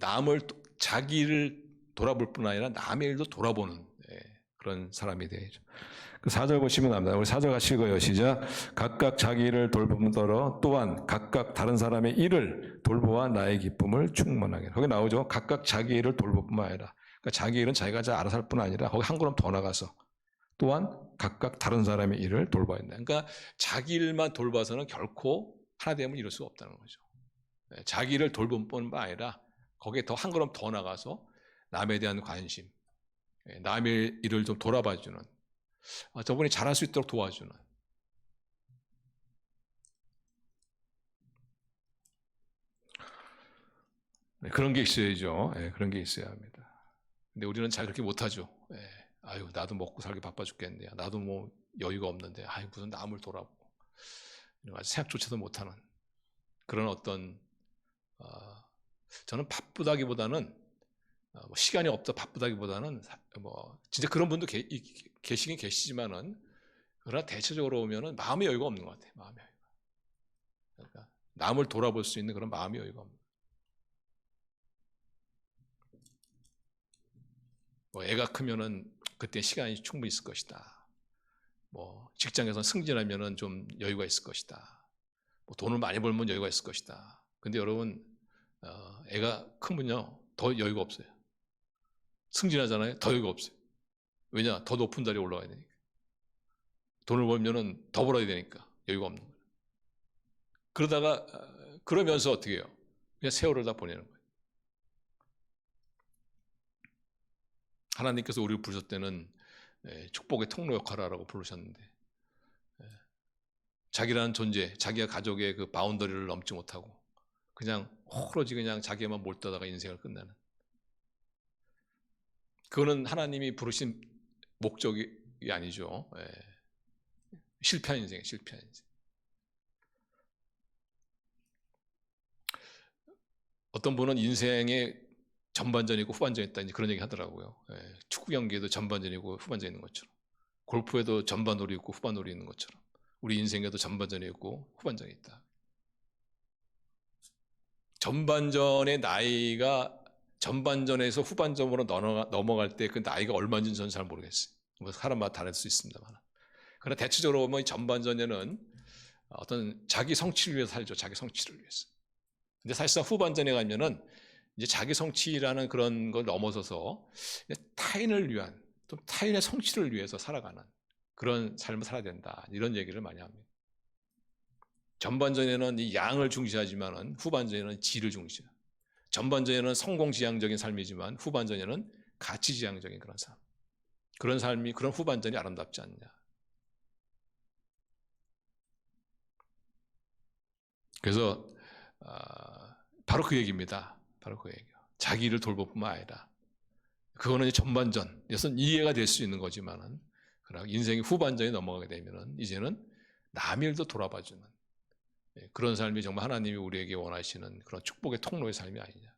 자기를 돌아볼 뿐 아니라 남의 일도 돌아보는 그런 사람이 되죠. 그 4절 보시면 압니다. 우리 4절 같이 읽어요. 시작. 각각 자기 일을 돌봄더러 또한 각각 다른 사람의 일을 돌보아 나의 기쁨을 충만하게. 거기 나오죠. 각각 자기 일을 돌볼 뿐만 아니라. 그러니까 자기 일은 자기가 알아서 할 뿐 아니라 거기 한 걸음 더 나가서 또한 각각 다른 사람의 일을 돌봐야 된다. 그러니까 자기 일만 돌봐서는 결코 하나됨을 이룰 수가 없다는 거죠. 자기 일을 돌볼 뿐만 아니라 거기에 더 한 걸음 더 나가서 남에 대한 관심, 남의 일을 좀 돌아봐주는, 저분이 잘할 수 있도록 도와주는 그런 게 있어야죠. 그런 게 있어야 합니다. 근데 우리는 잘 그렇게 못하죠. 아유, 나도 먹고 살기 바빠 죽겠는데, 나도 뭐 여유가 없는데, 아유, 무슨 남을 돌아보고, 생각조차도 못하는 그런 어떤, 저는 바쁘다기보다는, 시간이 없다 바쁘다기보다는, 진짜 그런 분도 계시긴 계시지만은, 그러나 대체적으로 보면은 마음의 여유가 없는 것 같아요. 마음의 여유가. 그러니까 남을 돌아볼 수 있는 그런 마음의 여유가 없는. 애가 크면은 그때 시간이 충분히 있을 것이다. 직장에서 승진하면은 좀 여유가 있을 것이다. 돈을 많이 벌면 여유가 있을 것이다. 근데 여러분, 애가 크면요, 더 여유가 없어요. 승진하잖아요, 더 여유가 없어요. 왜냐? 더 높은 자리에 올라가야 되니까. 돈을 벌면은 더 벌어야 되니까 여유가 없는 거예요. 그러면서 어떻게 해요? 그냥 세월을 다 보내는 거예요. 하나님께서 우리를 부르셨을 때는 축복의 통로 역할을 하라고 부르셨는데 자기라는 존재, 자기가 가족의 그 바운더리를 넘지 못하고 그냥 오로지 그냥 자기만 몰두하다가 인생을 끝내는, 그거는 하나님이 부르신 목적이 아니죠. 실패한 인생이에요. 실패한 인생. 어떤 분은 인생에 전반전이 있고 후반전이 있다, 그런 얘기 하더라고요. 축구 경기에도 전반전이고 후반전이 있는 것처럼, 골프에도 전반놀이 있고 후반놀이 있는 것처럼 우리 인생에도 전반전이 있고 후반전이 있다. 전반전의 나이가 전반전에서 후반전으로 넘어갈 때 그 나이가 얼마인지는 저는 잘 모르겠어요. 사람마다 다를 수 있습니다만, 그러나 대체적으로 보면 전반전에는 어떤 자기 성취를 위해서 살죠. 자기 성취를 위해서. 근데 사실상 후반전에 가면은 이제 자기 성취라는 그런 걸 넘어서서 타인을 위한, 또 타인의 성취를 위해서 살아가는 그런 삶을 살아야 된다. 이런 얘기를 많이 합니다. 전반전에는 이 양을 중시하지만은 후반전에는 질을 중시해요. 전반전에는 성공지향적인 삶이지만 후반전에는 가치지향적인 그런 삶. 그런 삶이, 그런 후반전이 아름답지 않냐. 그래서 바로 그 얘기입니다. 바로 그 얘기요. 자기 일을 돌볼 뿐만 아니라 그거는 전반전, 여기서 이해가 될 수 있는 거지만은 그러나 인생의 후반전에 넘어가게 되면은 이제는 남의 일도 돌아봐주는 그런 삶이 정말 하나님이 우리에게 원하시는 그런 축복의 통로의 삶이 아니냐.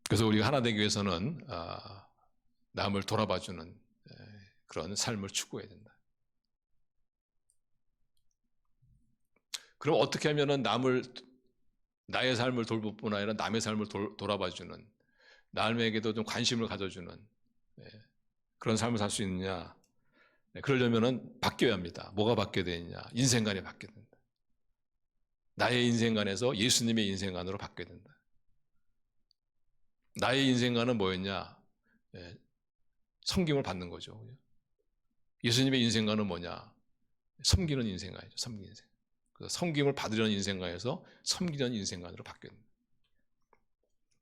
그래서 우리가 하나되기 위해서는 남을 돌아봐주는 그런 삶을 추구해야 된다. 그럼 어떻게 하면은 나의 삶을 돌볼 뿐 아니라 남의 삶을 돌아봐주는, 남에게도 좀 관심을 가져주는 그런 삶을 살 수 있느냐. 그러려면은 바뀌어야 합니다. 뭐가 바뀌어야 되느냐. 인생관이 바뀌어야 된다. 나의 인생관에서 예수님의 인생관으로 바뀌어야 된다. 나의 인생관은 뭐였냐? 섬김을 받는 거죠. 예수님의 인생관은 뭐냐? 섬기는 인생관이죠. 섬기는 인생. 섬김을 받으려는 인생관에서 섬기려는 인생관으로 바뀌어야 됩니다.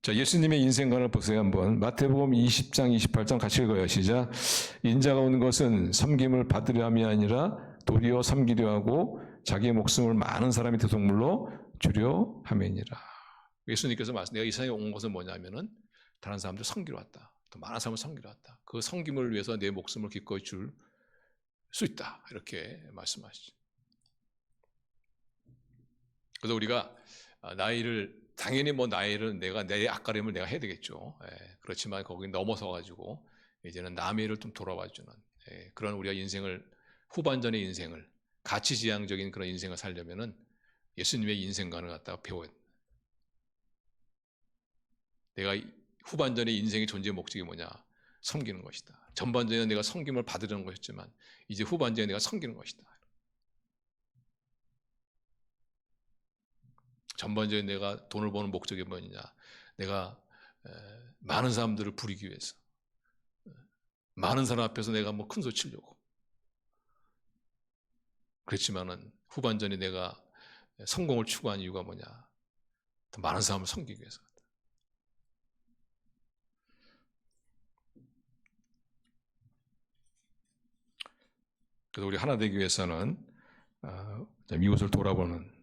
자, 예수님의 인생관을 보세요. 한번 마태복음 20장 28장 같이 읽어요. 시작. 인자가 온 것은 섬김을 받으려 함이 아니라 도리어 섬기려 하고 자기의 목숨을 많은 사람의 대속물로 주려 함이니라. 예수님께서 내가 이 세상에 온 것은 뭐냐면은 다른 사람들 섬기러 왔다. 더 많은 사람을 섬기러 왔다. 그 섬김을 위해서 내 목숨을 기꺼이 줄 수 있다. 이렇게 말씀하시죠. 그래서 우리가 당연히 나이를 내 앞가림을 내가 해야 되겠죠. 그렇지만 거기 넘어서 가지고 이제는 남의 일을 좀 돌아봐주는 그런 우리가 후반전의 인생을 가치지향적인 그런 인생을 살려면은 예수님의 인생관을 갖다가 배워야 돼. 내가 후반전의 인생의 존재 목적이 뭐냐? 섬기는 것이다. 전반전에 내가 섬김을 받으려는 것이지만 이제 후반전에 내가 섬기는 것이다. 전반전에 내가 돈을 버는 목적이 뭐냐? 내가 많은 사람들을 부리기 위해서, 많은 사람 앞에서 내가 큰 소리 치려고. 그렇지만은 후반전에 내가 성공을 추구한 이유가 뭐냐? 더 많은 사람을 섬기기 위해서. 그래서 우리 하나 되기 위해서는 이웃을 돌아보는,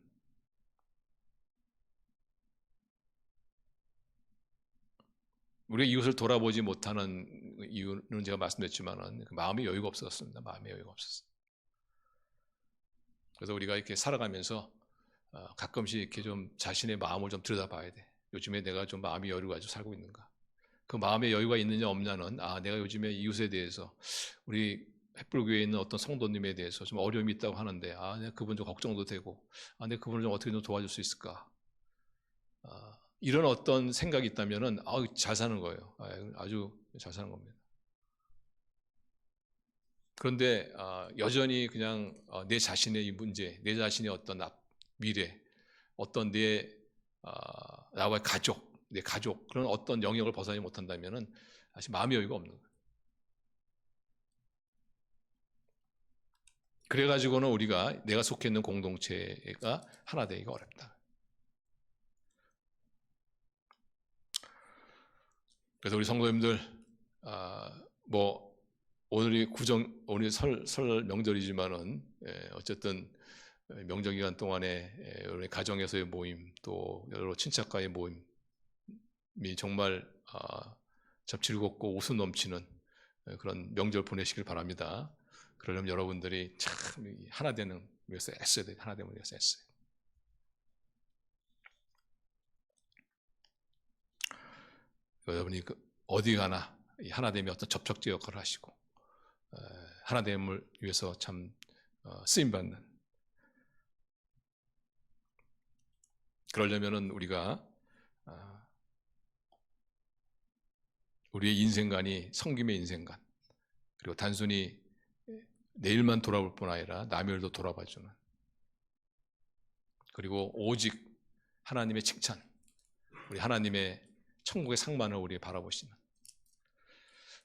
우리가 이웃을 돌아보지 못하는 이유는 제가 말씀드렸지만은 마음의 여유가 없었습니다. 마음의 여유가 없었어요. 그래서 우리가 이렇게 살아가면서 가끔씩 이렇게 좀 자신의 마음을 좀 들여다봐야 돼. 요즘에 내가 좀 마음의 여유를 가지고 살고 있는가? 그 마음의 여유가 있느냐 없냐는 내가 요즘에 이웃에 대해서 우리 햇불교회에 있는 어떤 성도님에 대해서 좀 어려움이 있다고 하는데 내가 그분 좀 걱정도 되고 내가 그분을 좀 어떻게 좀 도와줄 수 있을까? 이런 어떤 생각이 있다면은 잘 사는 거예요. 아주 잘 사는 겁니다. 그런데 여전히 그냥 내 자신의 이 문제, 내 자신의 어떤 미래, 어떤 나와의 내 가족 그런 어떤 영역을 벗어나지 못한다면은 사실 마음의 여유가 없는 거예요. 그래가지고는 내가 속해 있는 공동체가 하나 되기가 어렵다. 그래서 우리 성도님들, 오늘이 설 명절이지만은, 어쨌든 명절 기간 동안에 우리 가정에서의 모임, 또 여러 친척과의 모임이 정말 참 즐겁고 웃음 넘치는 그런 명절 보내시길 바랍니다. 그러려면 여러분들이 참 하나 되는 위해서 애써야 돼요. 하나 되는 위해서 애써요. 여러분이 어디 가나 하나됨의 어떤 접촉지 역할을 하시고 하나됨을 위해서 참 쓰임받는, 그러려면은 우리가 우리의 인생관이 성김의 인생관, 그리고 단순히 내 일만 돌아볼 뿐 아니라 남의 일도 돌아봐주는 그리고 오직 하나님의 칭찬, 우리 하나님의 천국의 상만을 우리 바라보시는,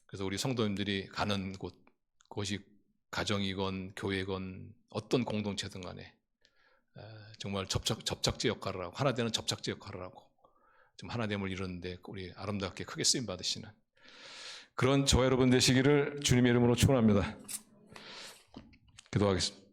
그래서 우리 성도님들이 가는 곳, 그것이 가정이건 교회건 어떤 공동체든 간에 정말 접착제 역할을 하고, 하나 되는 접착제 역할을 하고 좀 하나됨을 이루는데 우리 아름답게 크게 쓰임 받으시는 그런 저와 여러분 되시기를 주님의 이름으로 축원합니다. 기도하겠습니다.